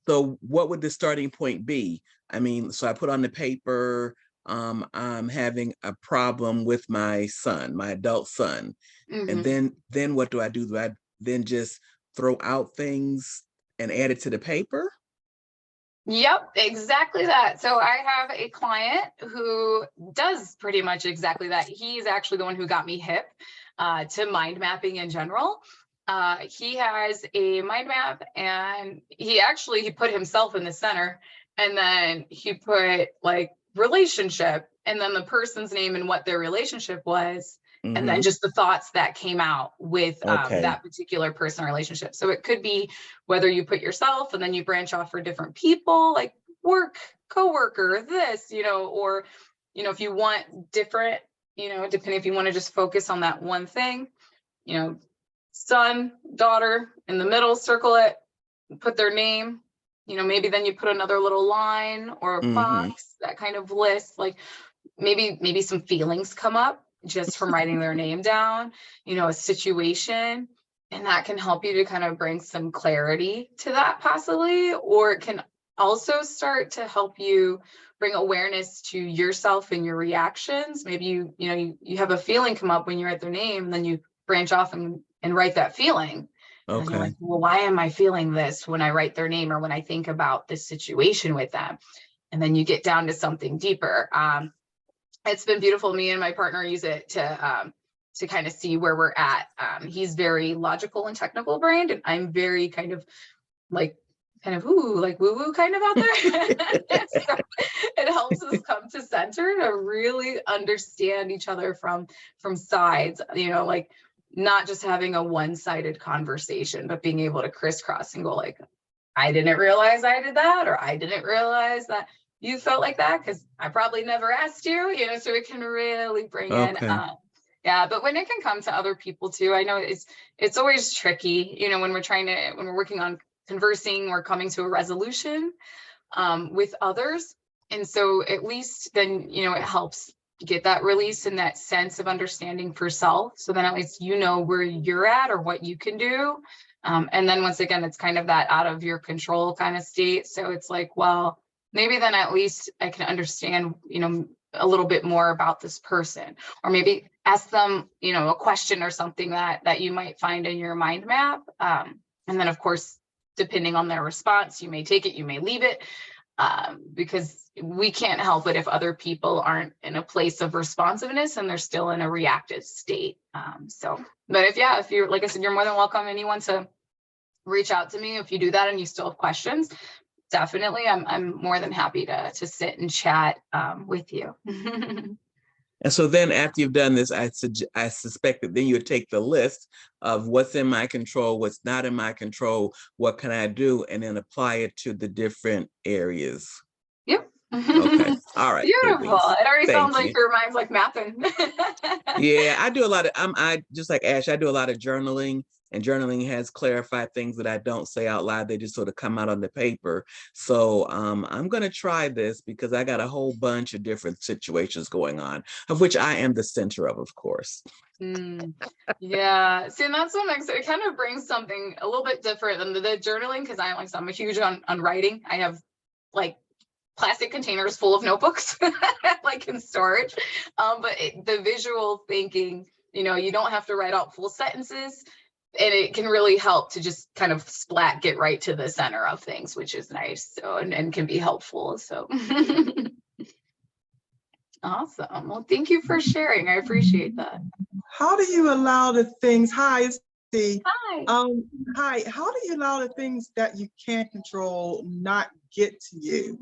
D: So what would the starting point be? I mean, so I put on the paper, I'm having a problem with my son, my adult son. And then what do? Do I then just throw out things and add it to the paper?
A: Yep, exactly that. So I have a client who does pretty much exactly that. He's actually the one who got me hip to mind mapping in general. He has a mind map and he put himself in the center, and then he put like relationship and then the person's name and what their relationship was. And then just the thoughts that came out with that particular person relationship. So it could be whether you put yourself and then you branch off for different people, like work, coworker, this, or, if you want different, depending if you want to just focus on that one thing, son, daughter, in the middle, circle it, put their name, maybe then you put another little line or a box, that kind of list, like maybe some feelings come up just from writing their name down, a situation, and that can help you to kind of bring some clarity to that possibly, or it can also start to help you bring awareness to yourself and your reactions. Maybe you have a feeling come up when you write their name, and then you branch off and write that feeling. And you're like, well, why am I feeling this when I write their name or when I think about this situation with them? And then you get down to something deeper. It's been beautiful. Me and my partner use it to kind of see where we're at. He's very logical and technical brained, and I'm very kind of woo-woo kind of out there. So it helps us come to center to really understand each other from sides, like not just having a one-sided conversation, but being able to crisscross and go like, I didn't realize I did that, or I didn't realize that you felt like that because I probably never asked you, so it can really bring in, yeah, but when it can come to other people too, I know it's always tricky, when we're working on conversing or coming to a resolution with others. And so at least then, it helps get that release and that sense of understanding for self. So then at least where you're at or what you can do. And then once again, it's kind of that out of your control kind of state. So it's like, well, maybe then at least I can understand, a little bit more about this person, or maybe ask them, a question or something that you might find in your mind map. And then of course, depending on their response, you may take it, you may leave it, because we can't help it if other people aren't in a place of responsiveness and they're still in a reactive state. But if you're, like I said, you're more than welcome, anyone, to reach out to me if you do that and you still have questions. Definitely, I'm more than happy to sit and chat with you.
D: And so then after you've done this, I suspect that then you would take the list of what's in my control, what's not in my control, what can I do, and then apply it to the different areas.
A: Yep.
D: Okay. All right.
A: Beautiful. It already sounds like
D: you.
A: your mind's like mapping.
D: Yeah, I do a lot of, I just like Ash, I do a lot of journaling, and journaling has clarified things that I don't say out loud. They just sort of come out on the paper. So I'm going to try this because I got a whole bunch of different situations going on, of which I am the center of course.
A: Yeah. See, and that's what makes it kind of brings something a little bit different than the journaling, because I'm a huge on writing. I have like plastic containers full of notebooks like in storage. But the visual thinking, you don't have to write out full sentences, and it can really help to just kind of get right to the center of things, which is nice. So, and can be helpful. So awesome. Well, thank you for sharing. I appreciate that.
E: How do you allow the things, hi, it's Steve.
A: Hi.
E: Hi, how do you allow the things that you can't control not get to you?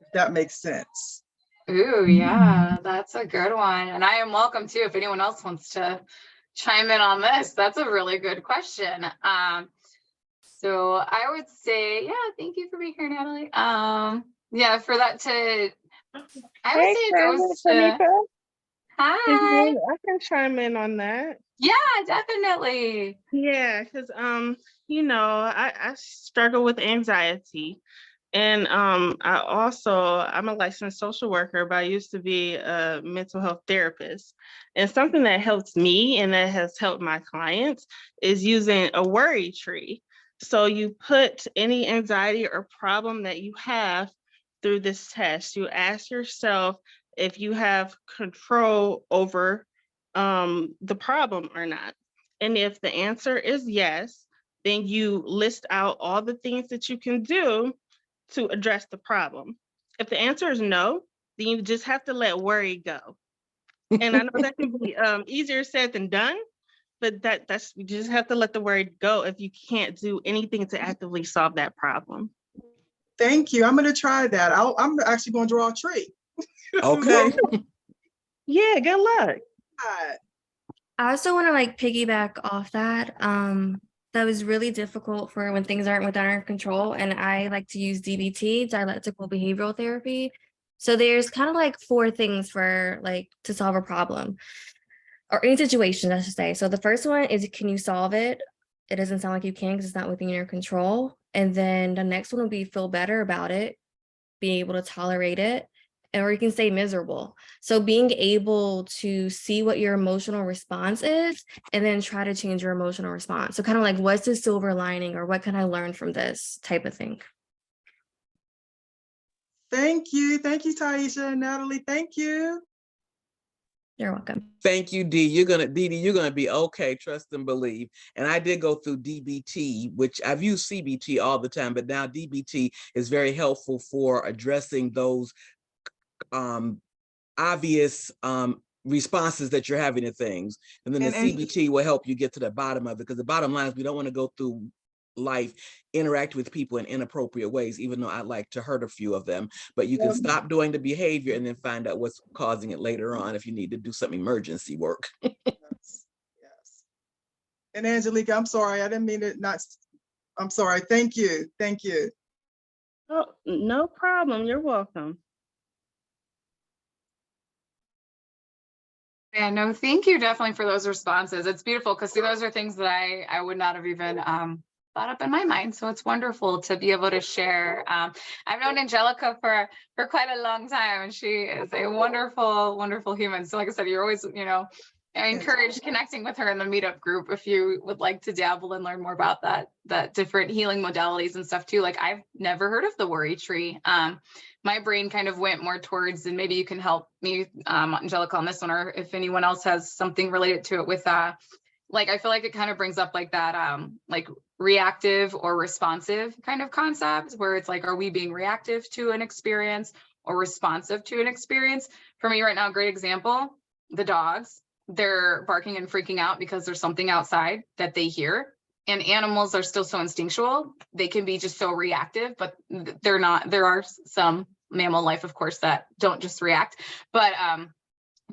E: If that makes sense.
A: Ooh, yeah, that's a good one. And I am welcome too, if anyone else wants to chime in on this. That's a really good question. So I would say, yeah, thank you for being here, Natalie. Yeah, for that I would say it goes to, hi.
F: I can chime in on that.
A: Yeah, definitely.
F: Yeah, because I struggle with anxiety. And I'm a licensed social worker, but I used to be a mental health therapist. And something that helps me and that has helped my clients is using a worry tree. So you put any anxiety or problem that you have through this test. You ask yourself if you have control over the problem or not. And if the answer is yes, then you list out all the things that you can do to address the problem. If the answer is no, then you just have to let worry go. And I know that can be easier said than done, but that's you just have to let the worry go if you can't do anything to actively solve that problem.
E: Thank you. I'm going to try that. I'm actually going to draw a tree.
D: Okay.
F: Yeah, good luck.
C: I also want to piggyback off that. That was really difficult for when things aren't within our control. And I like to use DBT, dialectical behavioral therapy. So there's kind of 4 things for to solve a problem or any situation, I should say. So the first one is, can you solve it? It doesn't sound like you can because it's not within your control. And then the next one would be feel better about it, being able to tolerate it, or you can stay miserable. So being able to see what your emotional response is and then try to change your emotional response. So kind of what's the silver lining, or what can I learn from this type of thing?
E: Thank you. Thank you, Taisha and Natalie. Thank you.
C: You're welcome.
D: Thank you, Dee. You're gonna be okay. Trust and believe. And I did go through DBT, which I've used CBT all the time, but now DBT is very helpful for addressing those obvious responses that you're having to things. And then the CBT will help you get to the bottom of it, because the bottom line is we don't want to go through life interact with people in inappropriate ways, even though I like to hurt a few of them. But you can stop doing the behavior and then find out what's causing it later on if you need to do some emergency work.
E: Yes. And Angelica, I'm sorry, I didn't mean it not. I'm sorry. Thank you. Thank you.
F: Oh, no problem. You're welcome.
A: Yeah, no, thank you definitely for those responses. It's beautiful because those are things that I would not have even thought up in my mind. So it's wonderful to be able to share. I've known Angelica for quite a long time, and she is a wonderful, wonderful human. So like I said, you're always, I encourage connecting with her in the meetup group if you would like to dabble and learn more about that different healing modalities and stuff too. Like, I've never heard of the worry tree. My brain kind of went more towards, and maybe you can help me, Angelica, on this one, or if anyone else has something related to it with like, I feel like it kind of brings up like that, like reactive or responsive kind of concept where it's like, are we being reactive to an experience or responsive to an experience? For me right now, great example, the dogs, they're barking and freaking out because there's something outside that they hear. And animals are still so instinctual. They can be just so reactive, but they're not. There are some mammal life, of course, that don't just react. But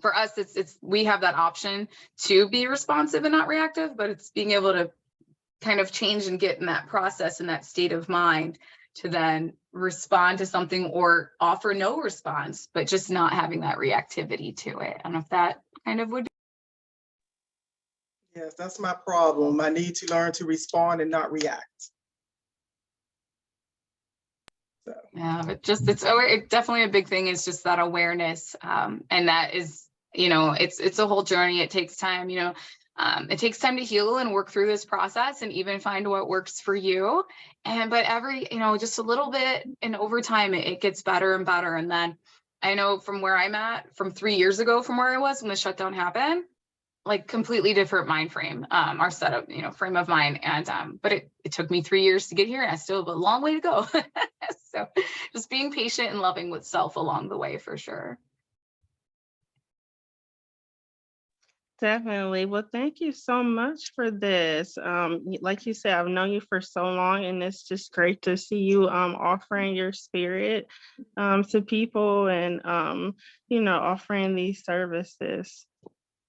A: for us, it's we have that option to be responsive and not reactive, but it's being able to kind of change and get in that process, in that state of mind, to then respond to something or offer no response, but just not having that reactivity to it. I don't know if that kind of would be.
E: Yes, that's my problem. I need to learn to respond and not react. So,
A: Yeah, but just it's definitely a big thing is just that awareness. And that is, it's a whole journey. It takes time, it takes time to heal and work through this process and even find what works for you. But every, just a little bit, and over time it gets better and better. And then I know from where I'm at, from 3 years ago, from where I was when the shutdown happened, like completely different mind frame, our setup, frame of mind. And, but it took me 3 years to get here and I still have a long way to go. So just being patient and loving with self along the way for sure.
F: Definitely. Well, thank you so much for this. Like you said, I've known you for so long, and it's just great to see you offering your spirit to people and offering these services.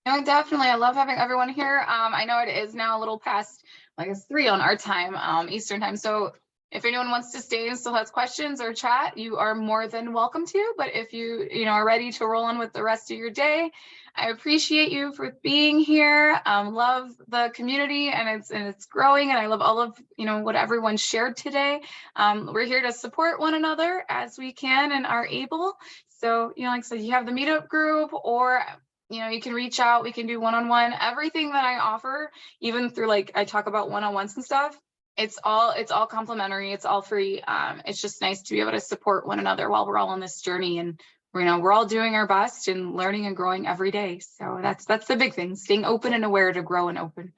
A: No, definitely. I love having everyone here. I know it is now a little past, like it's 3 on our time, Eastern time. So if anyone wants to stay and still has questions or chat, you are more than welcome to. But if you, are ready to roll on with the rest of your day, I appreciate you for being here. Love the community and it's growing, and I love all of, what everyone shared today. We're here to support one another as we can and are able. So, like I said, you have the meetup group, or you can reach out, we can do one-on-one. Everything that I offer, even through like I talk about one-on-ones and stuff, it's all complimentary, it's all free. It's just nice to be able to support one another while we're all on this journey, and we're all doing our best and learning and growing every day. So that's the big thing, staying open and aware to grow and open.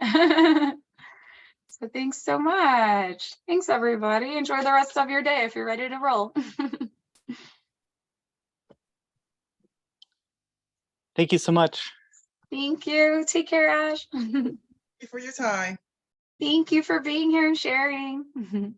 A: So thanks so much. Thanks everybody. Enjoy the rest of your day if you're ready to roll.
B: Thank you so much.
A: Thank you. Take care, Ash.
E: thank you for your time.
A: Thank you for being here and sharing.